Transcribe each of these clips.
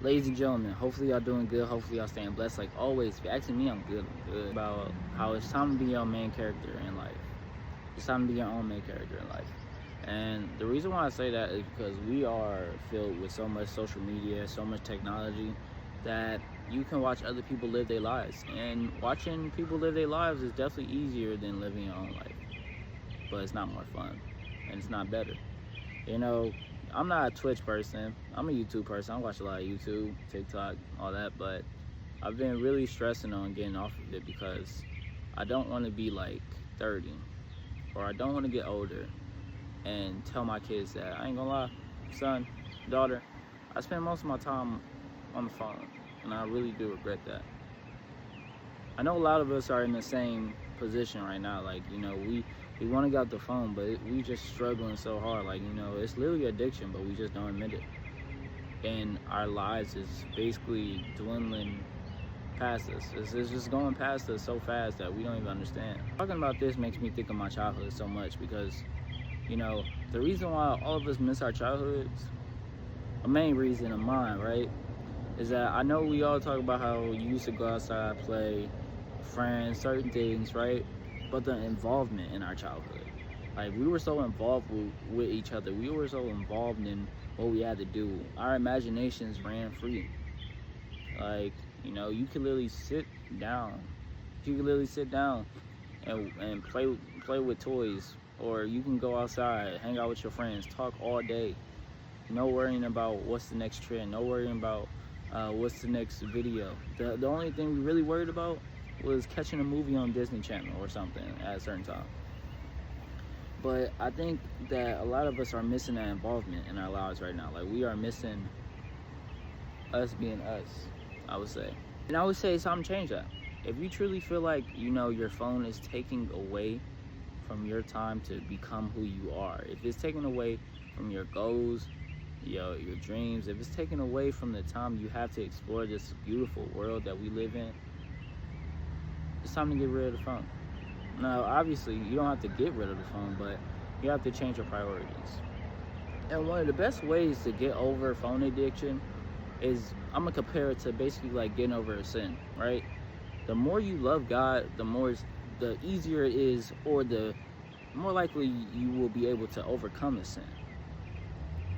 Ladies and gentlemen, hopefully y'all doing good. Hopefully y'all staying blessed. Like always, if you're asking me, I'm good. I'm good. About how it's time to be your main character in life. It's time to be your own main character in life. And the reason why I say that is because we are filled with so much social media, so much technology, that you can watch other people live their lives. And watching people live their lives is definitely easier than living your own life. But it's not more fun. And it's not better. You know, I'm not a Twitch person. I'm a YouTube person. I watch a lot of YouTube, TikTok, all that. But I've been really stressing on getting off of it because I don't want to be like 30, or I don't want to get older and tell my kids that I ain't gonna lie, son, daughter, I spend most of my time on the phone, and I really do regret that. I know a lot of us are in the same position right now. Like, you know, we want to get off the phone, but we just struggling so hard. Like, you know, it's literally addiction, but we just don't admit it. And our lives is basically dwindling past us. It's just going past us so fast that we don't even understand. Talking about this makes me think of my childhood so much because, you know, the reason why all of us miss our childhoods, a main reason of mine, right, is that I know we all talk about how you used to go outside, play, friends, certain things, right? But the involvement in our childhood, like we were so involved with each other. We were so involved in what we had to do. Our imaginations ran free. Like, you know, you could literally sit down. You could literally sit down and play with toys, or you can go outside, hang out with your friends, talk all day. No worrying about what's the next trend. No worrying about what's the next video. The only thing we really worried about was catching a movie on Disney Channel or something at a certain time. But I think that a lot of us are missing that involvement in our lives right now. Like, we are missing us being us, I would say. And I would say it's time to change that. If you truly feel like, you know, your phone is taking away from your time to become who you are, if it's taking away from your goals, your dreams, if it's taken away from the time you have to explore this beautiful world that we live in, it's time to get rid of the phone. Now, obviously, you don't have to get rid of the phone, but you have to change your priorities. And one of the best ways to get over phone addiction is, I'm gonna compare it to basically like getting over a sin, right? The more you love God, the easier it is, or the more likely you will be able to overcome the sin.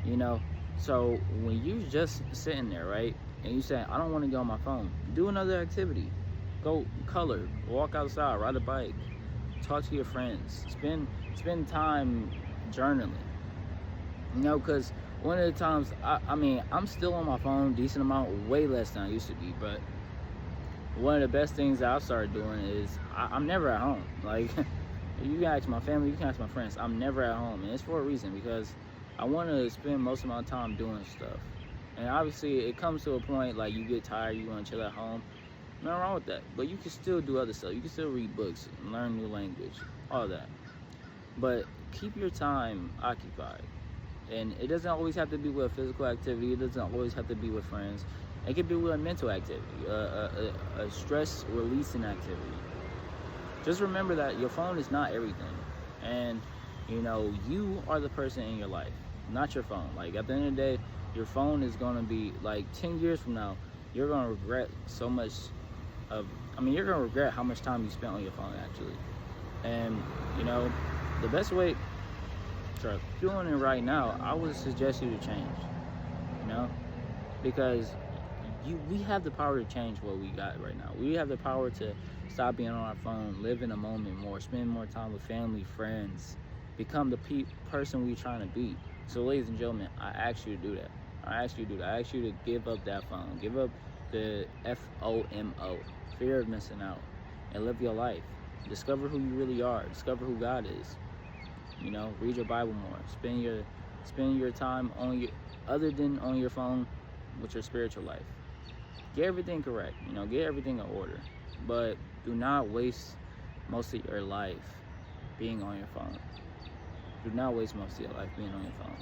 You know, so when you just sitting there, right, and you say, I don't want to get on my phone, do another activity. Go color, walk outside, ride a bike, talk to your friends, spend time journaling. You know, because one of the times, I mean, I'm still on my phone, decent amount, way less than I used to be, but one of the best things that I've started doing is I'm never at home. Like, you can ask my family, you can ask my friends, I'm never at home, and it's for a reason, because I want to spend most of my time doing stuff. And obviously, it comes to a point, like, you get tired, you want to chill at home. Nothing wrong with that. But you can still do other stuff. You can still read books, learn new language, all that. But keep your time occupied. And it doesn't always have to be with physical activity. It doesn't always have to be with friends. It can be with a mental activity, a stress-releasing activity. Just remember that your phone is not everything. And, you know, you are the person in your life, not your phone. Like, at the end of the day, your phone is going to be, like, 10 years from now, you're going to regret so much you're going to regret how much time you spent on your phone, actually. And, you know, the best way, if you're doing it right now, I would suggest you to change, you know, because we have the power to change what we got right now. We have the power to stop being on our phone, live in a moment more, spend more time with family, friends, become the person we're trying to be. So, ladies and gentlemen, I ask you to do that. I ask you to give up that phone. Give up the FOMO, fear of missing out, and live your life. Discover who you really are. Discover who God is. You know, read your Bible more. Spend your time other than on your phone, with your spiritual life. Get everything correct. You know, get everything in order. But do not waste most of your life being on your phone. Do not waste most of your life being on your phone.